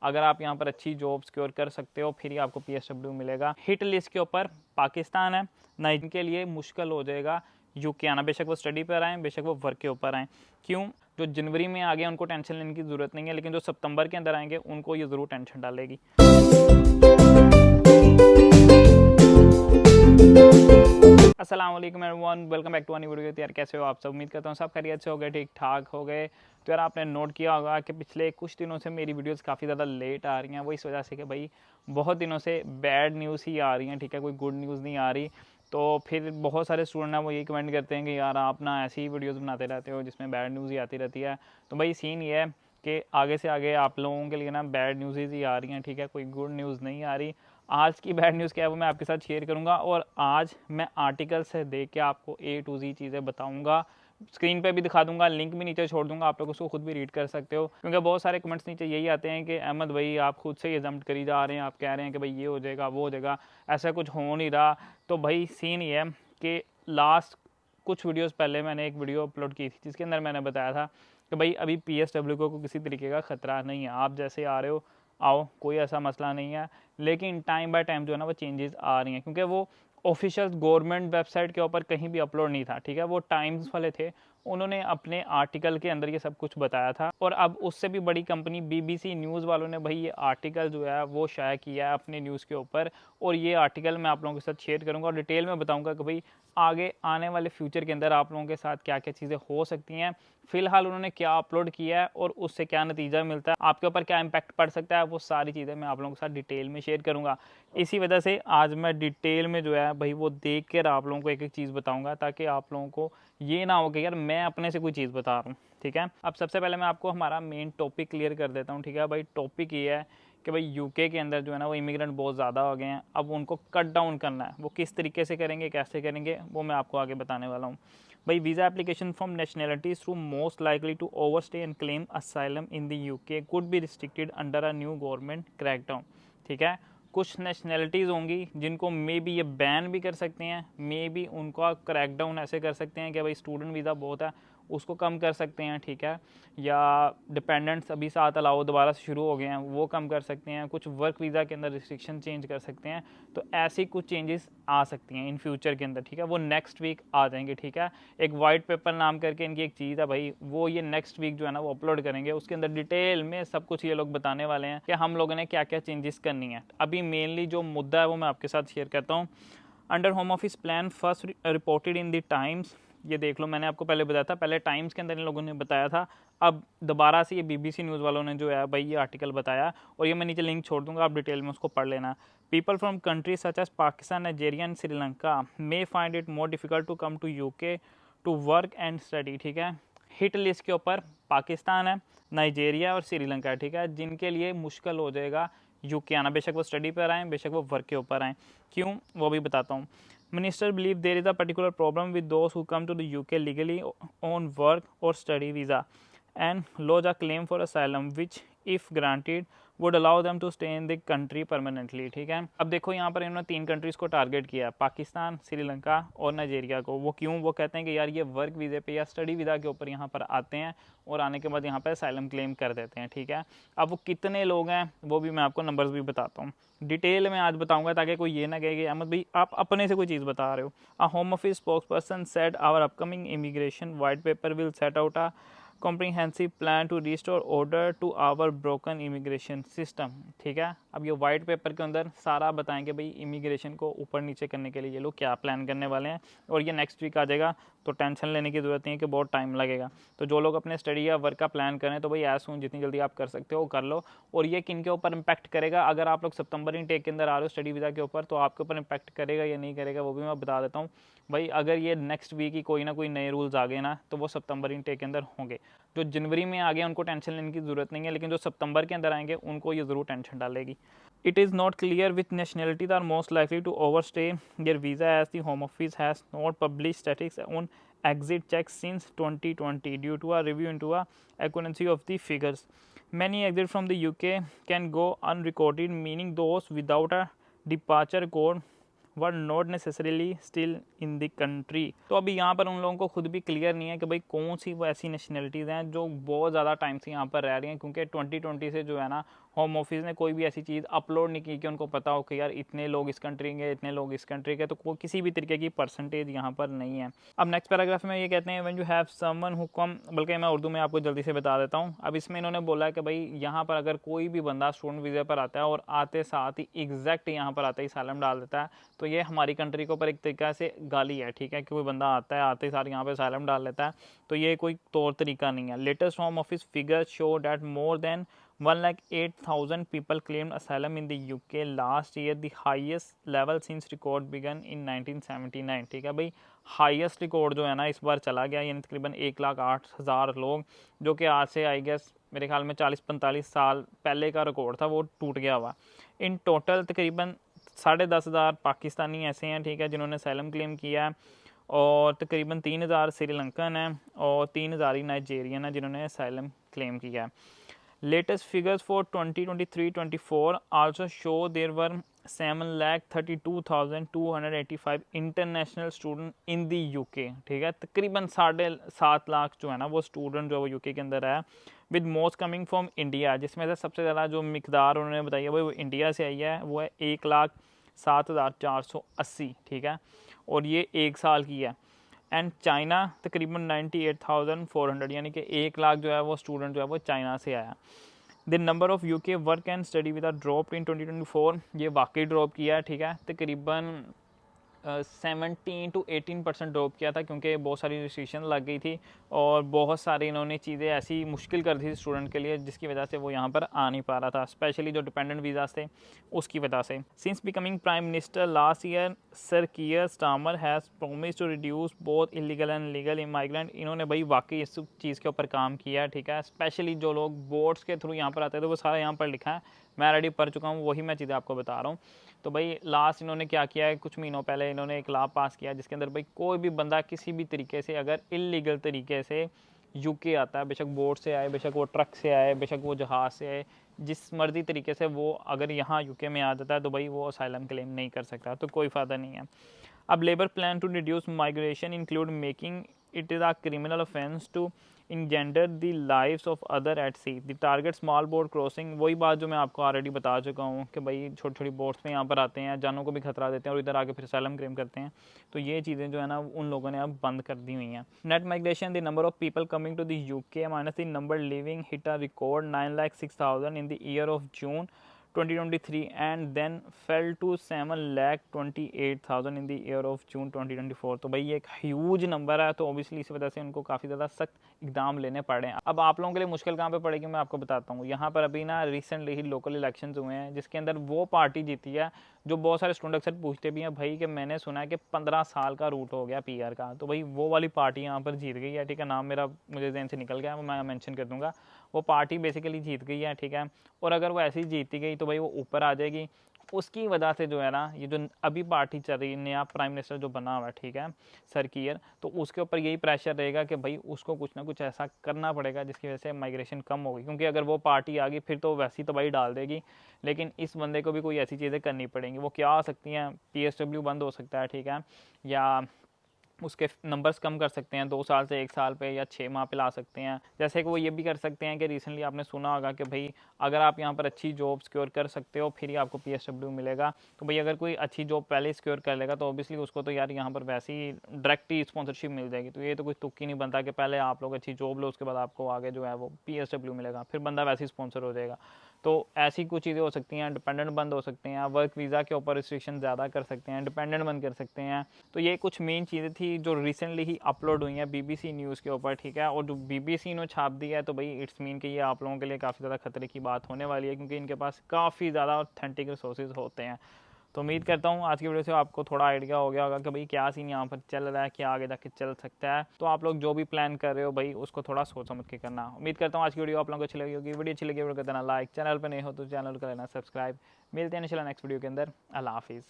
अगर आप यहाँ पर अच्छी जॉब सिक्योर कर सकते हो फिर ही आपको PSW मिलेगा। हिट लिस्ट के ऊपर पाकिस्तान है ना, इनके लिए मुश्किल हो जाएगा यूके आना, बेशक वो स्टडी पर आएँ, बेशक वो वर्क के ऊपर आएँ। क्यों? जो जनवरी में आ गए उनको टेंशन लेने की ज़रूरत नहीं है, लेकिन जो सितंबर के अंदर आएंगे उनको ये ज़रूर टेंशन डालेगी। अस्सलाम वालेकुम everyone, welcome back to a new video. यार कैसे हो आप सब? उम्मीद करता हूँ सब खैरियत से हो गए, ठीक ठाक हो गए। तो यार आपने नोट किया होगा कि पिछले कुछ दिनों से मेरी वीडियोस काफ़ी ज़्यादा लेट आ रही हैं, वो इस वजह से कि भाई बहुत दिनों से बैड न्यूज़ ही आ रही हैं, ठीक है, कोई गुड न्यूज़ नहीं आ रही। तो फिर बहुत सारे स्टूडेंट ना वो यही कमेंट करते हैं कि यार आप ना ऐसी ही वीडियोज़ बनाते रहते हो जिसमें बैड न्यूज़ ही आती रहती है। तो भाई सीन ये है कि आगे से आगे आप लोगों के लिए ना बैड न्यूज़ ही आ रही हैं, ठीक है, कोई गुड न्यूज़ नहीं आ रही। आज की बैड न्यूज़ क्या है वो मैं आपके साथ शेयर करूंगा, और आज मैं आर्टिकल से देख के आपको A to Z चीज़ें बताऊंगा। स्क्रीन पे भी दिखा दूंगा, लिंक भी नीचे छोड़ दूंगा, आप लोग उसको खुद भी रीड कर सकते हो। क्योंकि बहुत सारे कमेंट्स नीचे यही आते हैं कि अहमद भाई आप खुद से ही एग्जाम्प्ट करी जा रहे हैं, आप कह रहे हैं कि भाई ये हो जाएगा वो हो जाएगा, ऐसा कुछ हो नहीं रहा। तो भाई सीन ये है कि लास्ट कुछ वीडियोज़ पहले मैंने एक वीडियो अपलोड की थी जिसके अंदर मैंने बताया था कि भाई अभी PSW को किसी तरीके का ख़तरा नहीं है, आप जैसे आ रहे हो आओ, कोई ऐसा मसला नहीं है। लेकिन टाइम बाय टाइम जो है ना वो चेंजेस आ रही हैं, क्योंकि वो ऑफिशियल गवर्नमेंट वेबसाइट के ऊपर कहीं भी अपलोड नहीं था, ठीक है, वो टाइम्स वाले थे, उन्होंने अपने आर्टिकल के अंदर ये सब कुछ बताया था। और अब उससे भी बड़ी कंपनी BBC न्यूज़ वालों ने भाई ये आर्टिकल जो है वो शाया किया है अपने न्यूज़ के ऊपर, और ये आर्टिकल मैं आप लोगों के साथ शेयर करूंगा और डिटेल में बताऊंगा कि भाई आगे आने वाले फ्यूचर के अंदर आप लोगों के साथ क्या क्या चीज़ें हो सकती हैं, फिलहाल उन्होंने क्या अपलोड किया है और उससे क्या नतीजा मिलता है, आपके ऊपर क्या इम्पैक्ट पड़ सकता है, वो सारी चीज़ें मैं आप लोगों के साथ डिटेल में शेयर करूंगा। इसी वजह से आज मैं डिटेल में जो है भाई वो देख कर आप लोगों को एक एक चीज़ बताऊंगा, ताकि आप लोगों को ये ना हो कि यार मैं अपने से कोई चीज़ बता रहा हूँ, ठीक है। अब सबसे पहले मैं आपको हमारा मेन टॉपिक क्लियर कर देता हूँ, ठीक है भाई। टॉपिक ये है कि भाई यूके के अंदर जो है ना वो इमिग्रेंट बहुत ज़्यादा हो गए हैं, अब उनको कट डाउन करना है। वो किस तरीके से करेंगे, कैसे करेंगे, वो मैं आपको आगे बताने वाला हूँ। भाई visa application from nationalities through most likely to overstay and claim asylum in the UK could be restricted under a new government crackdown, ठीक है। कुछ नेशनैलिटीज़ होंगी जिनको मे बी ये बैन भी कर सकते हैं, मे बी उनका क्रैकडाउन ऐसे कर सकते हैं कि भाई स्टूडेंट वीज़ा बहुत है उसको कम कर सकते हैं, ठीक है, या डिपेंडेंट्स अभी 7 अलाउ दोबारा से शुरू हो गए हैं वो कम कर सकते हैं, कुछ वर्क वीज़ा के अंदर रिस्ट्रिक्शन चेंज कर सकते हैं। तो ऐसी कुछ चेंजेस आ सकती हैं इन फ्यूचर के अंदर, ठीक है, वो नेक्स्ट वीक आ जाएंगे, ठीक है। एक वाइट पेपर नाम करके इनकी एक चीज़ है भाई, वो ये नेक्स्ट वीक जो है ना वो अपलोड करेंगे, उसके अंदर डिटेल में सब कुछ ये लोग बताने वाले हैं कि हम लोगों ने क्या क्या चेंजेस करनी है। अभी मेनली जो मुद्दा है वो मैं आपके साथ शेयर करता हूँ। Under home office plan first reported in the times, ये देख लो, मैंने आपको पहले बताया था, पहले टाइम्स के अंदर इन लोगों ने बताया था, अब दोबारा से ये BBC न्यूज़ वालों ने जो है भाई ये आर्टिकल बताया, और ये मैं नीचे लिंक छोड़ दूंगा, आप डिटेल में उसको पढ़ लेना। People from countries such as Pakistan, Nigeria and Sri Lanka may find it more difficult to come to UK to work and study, ठीक है। हिट लिस्ट के ऊपर पाकिस्तान है, नाइजीरिया और श्रीलंका है, ठीक है, जिनके लिए मुश्किल हो जाएगा UK आना, बेशक वो स्टडी पर आएँ, बेशक वो वर्क के ऊपर आएँ। क्यों, वो भी बताता हूँ। Minister believe there is a particular problem with those who come to the UK legally on work or study visa and lodge a claim for asylum, which if granted would allow them to stay in the country permanently, ठीक है। अब देखो यहाँ पर इन्होंने 3 countries को target किया है, पाकिस्तान, श्रीलंका और नाइजीरिया को। वो क्यों? वो कहते हैं कि यार ये वर्क वीज़े पे या स्टडी वीज़ा के ऊपर यहाँ पर आते हैं और आने के बाद यहाँ पर असाइलम क्लेम कर देते हैं, ठीक है। अब वो कितने लोग हैं वो भी मैं आपको नंबर्स भी बताता हूँ, डिटेल में आज बताऊंगा, ताकि कोई ये ना कहे कि अहमद भाई आप अपने से कोई चीज़ बता रहे हो। A Home Office spokesperson said our upcoming immigration white paper will set out a comprehensive plan to restore order to our broken immigration system, ठीक है। अब ये वाइट पेपर के अंदर सारा बताएंगे भाई इमिग्रेशन को ऊपर नीचे करने के लिए ये लोग क्या प्लान करने वाले हैं, और ये नेक्स्ट वीक आ जाएगा, तो टेंशन लेने की ज़रूरत नहीं है कि बहुत टाइम लगेगा। तो जो लोग अपने स्टडी या वर्क का प्लान करें तो भाई एज सून जितनी जल्दी आप कर सकते हो कर लो। और ये किन के ऊपर इम्पैक्ट करेगा, अगर आप लोग सितंबर इनटेक के अंदर आ रहे हो स्टडी वीज़ा के ऊपर, तो आपके ऊपर इम्पैक्ट करेगा या नहीं करेगा वो भी मैं बता देता हूँ। भाई अगर ये नेक्स्ट वीक ही कोई ना कोई नए रूल्स आ गए ना, तो वो सितंबर इनटेक के अंदर होंगे। जो जनवरी में आ गए उनको टेंशन लेने की ज़रूरत नहीं है, लेकिन जो सितंबर के अंदर आएंगे उनको ये ज़रूर टेंशन डालेगी। It is not clear which nationalities are most likely to overstay their visa, as the Home Office has not published statistics on exit checks since 2020 due to a review into a accuracy of the figures. Many exit from the UK can go unrecorded, meaning those without a departure code were not necessarily still in the country. तो अभी यहाँ पर उन लोगों को खुद भी clear नहीं है कि भाई कौन सी वो ऐसी नेशनलिटीज़ हैं जो बहुत ज़्यादा टाइम से यहाँ पर रह रही हैं, क्योंकि 2020 से जो है ना होम ऑफिस ने कोई भी ऐसी चीज़ अपलोड नहीं की कि उनको पता हो कि यार इतने लोग इस कंट्री के, इतने लोग इस कंट्री के, तो कोई किसी भी तरीके की परसेंटेज यहाँ पर नहीं है। अब नेक्स्ट पैराग्राफ में ये कहते हैं when you have someone who come, बल्कि मैं उर्दू में आपको जल्दी से बता देता हूँ। अब इसमें इन्होंने बोला है कि भाई यहाँ पर अगर कोई भी बंदा स्टूडेंट वीज़ा पर आता है और आते साथ ही एग्जैक्ट यहाँ पर आते ही सालम डाल देता है, तो ये हमारी कंट्री के ऊपर एक तरीका से गाली है, ठीक है, कि कोई बंदा आता है आते ही साथ यहाँ पर सालम डाल लेता है, तो ये कोई तौर तरीका नहीं है। Latest home office figures show that more than 1,08,000 people claimed asylum in the UK last year, the highest level since record began in 1979। ठीक है भाई, हाईएस्ट रिकॉर्ड जो है ना इस बार चला गया, यानी तकरीबन 1,08,000 लोग, जो कि आज से आई गेस मेरे ख्याल में 40-45 साल पहले का रिकॉर्ड था, वो टूट गया हुआ। इन टोटल तकरीबन 10,500 पाकिस्तानी ऐसे हैं, ठीक है, जिन्होंने असैलम क्लेम किया है, और तकरीबन 3,000 श्रीलंकन हैं और 3,000 ही नाइजेरियन हैं जिन्होंने असैलम क्लेम किया है। Latest figures for 2023-24 also show there were 7,32,285 international student in the UK. ठीक है, तकरीबन 7.5 लाख जो है ना वो स्टूडेंट जो है वो यूके के अंदर है, with most coming from India, जिसमें से सबसे ज़्यादा जो मिकदार उन्होंने बताई है वो इंडिया से आई है, वो है 1,07,480। ठीक है, और ये 1 साल की है। एंड चाइना तकरीबन 98,400, यानी कि 1 लाख जो है वो स्टूडेंट जो है वो चाइना से आया। The number of UK work and study with drop in 2024, ये वाकई ड्रॉप किया है। ठीक है, तकरीबन 17 to 18% ड्रॉप किया था, क्योंकि बहुत सारी रिस्ट्रिक्शन लग गई थी और बहुत सारी इन्होंने चीज़ें ऐसी मुश्किल कर दी थी स्टूडेंट के लिए, जिसकी वजह से वो यहाँ पर आ नहीं पा रहा था, स्पेशली जो डिपेंडेंट वीज़ा थे उसकी वजह से। Since becoming prime minister last year, Sir Keir Starmer has promise to reduce both illegal and legal immigrant. इन्होंने भाई वाकई इस चीज़ के ऊपर काम किया। ठीक है, स्पेशली जो लोग बोर्ड्स के थ्रू यहाँ पर आते थे वो सारा यहाँ पर लिखा है, मैं ऑलरेडी पढ़ चुका हूँ, वही मैं चीज़ें आपको बता रहा हूँ। तो भाई लास्ट इन्होंने क्या किया है, कुछ महीनों पहले इन्होंने एक लॉ पास किया जिसके अंदर भाई कोई भी बंदा किसी भी तरीके से अगर इलीगल तरीके से यूके आता है, बेशक बोट से आए, बेशक वो ट्रक से आए, बेशक वो जहाज़ से आए, जिस मर्जी तरीके से वो अगर यहाँ यूके में आ जाता है तो भाई वो असाइलम क्लेम नहीं कर सकता, तो कोई फ़ायदा नहीं है। अब Labour plan to reduce migration include making it is a criminal offence to endanger the lives of other at sea, the target small boat crossing. वही बात जो मैं आपको ऑलरेडी बता चुका हूँ कि भाई छोटी छोटी बोट्स में यहाँ पर आते हैं, जानों को भी खतरा देते हैं और इधर आके फिर असैलम क्लेम करते हैं, तो ये चीज़ें जो है ना उन लोगों ने अब बंद कर दी हुई हैं। Net migration, the number of people coming to the UK minus the number leaving hit a record 9,06,000 in the year of June 2023 and then fell to 7,28,000 in the year of June 2024। तो भाई ये एक huge number है, तो obviously इस वजह से उनको काफ़ी ज़्यादा सख्त इकदाम लेने पड़े हैं। अब आप लोगों के लिए मुश्किल कहाँ पे पड़ेगी मैं आपको बताता हूँ। यहाँ पर अभी ना रिसेंटली ही लोकल इलेक्शंस हुए हैं जिसके अंदर वो पार्टी जीती है जो बहुत सारे स्टूडेंट अक्सर पूछते भी हैं भाई कि मैंने सुना है कि 15 साल का रूट हो गया पीआर का, तो भाई वो वाली पार्टी यहाँ पर जीत गई है। ठीक है, नाम मेरा मुझे ज़हन से निकल गया, वो मैं मेंशन कर दूँगा। वो पार्टी बेसिकली जीत गई है। ठीक है, और अगर वो ऐसे ही जीती गई तो भाई वो ऊपर आ जाएगी। उसकी वजह से जो है ना ये जो अभी पार्टी चल रही है, नया प्राइम मिनिस्टर जो बना हुआ है, ठीक है, सर कियर, तो उसके ऊपर यही प्रेशर रहेगा कि भाई उसको कुछ ना कुछ ऐसा करना पड़ेगा जिसकी वजह से माइग्रेशन कम होगी, क्योंकि अगर वो पार्टी आ गई फिर तो वैसी तबाही डाल देगी, लेकिन इस बंदे को भी कोई ऐसी चीज़ें करनी पड़ेंगी। वो क्या आ सकती हैं, PSW बंद हो सकता है, ठीक है, या उसके नंबर्स कम कर सकते हैं 2 साल से 1 साल पे या 6 माह पे ला सकते हैं। जैसे कि वो ये भी कर सकते हैं कि रिसेंटली आपने सुना होगा कि भाई अगर आप यहाँ पर अच्छी जॉब सिक्योर कर सकते हो फिर ही आपको PSW मिलेगा। तो भाई अगर कोई अच्छी जॉब पहले सिक्योर कर लेगा तो ऑब्वियसली उसको तो यार यहाँ पर वैसे ही डायरेक्ट ही स्पॉन्सरशिप मिल जाएगी। तो ये तो कोई तुक्की नहीं बनता कि पहले आप लोग अच्छी जॉब लो उसके बाद आपको आगे जो है वो PSW मिलेगा, फिर बंदा वैसे ही स्पॉन्सर हो जाएगा। तो ऐसी कुछ चीज़ें हो सकती हैं, डिपेंडेंट बंद हो सकते हैं, वर्क वीज़ा के ऊपर रिस्ट्रिक्शन ज़्यादा कर सकते हैं, डिपेंडेंट बंद कर सकते हैं। तो ये कुछ मेन चीज़ें थी जो रिसेंटली ही अपलोड हुई हैं BBC न्यूज़ के ऊपर, ठीक है, और जो BBC ने छाप दी है तो भाई इट्स मीन कि ये आप लोगों के लिए काफ़ी ज़्यादा खतरे की बात होने वाली है, क्योंकि इनके पास काफ़ी ज़्यादा ऑथेंटिक रिसोर्सेज होते हैं। तो उम्मीद करता हूँ आज की वीडियो से आपको थोड़ा आइडिया हो गया होगा कि भाई क्या सीन यहाँ पर चल रहा है, क्या आगे जाके चल सकता है। तो आप लोग जो भी प्लान कर रहे हो भाई उसको थोड़ा सोच समझ के करना। उम्मीद करता हूँ आज की वीडियो आप लोगों को अच्छी लगी होगी। वीडियो अच्छी लगी वीडियो कर देना लाइक, चैनल पर नहीं हो तो चैनल कर लेना सब्सक्राइब। मिलते हैं इंशाल्लाह नेक्स्ट वीडियो के अंदर। अल्लाह हाफिज़।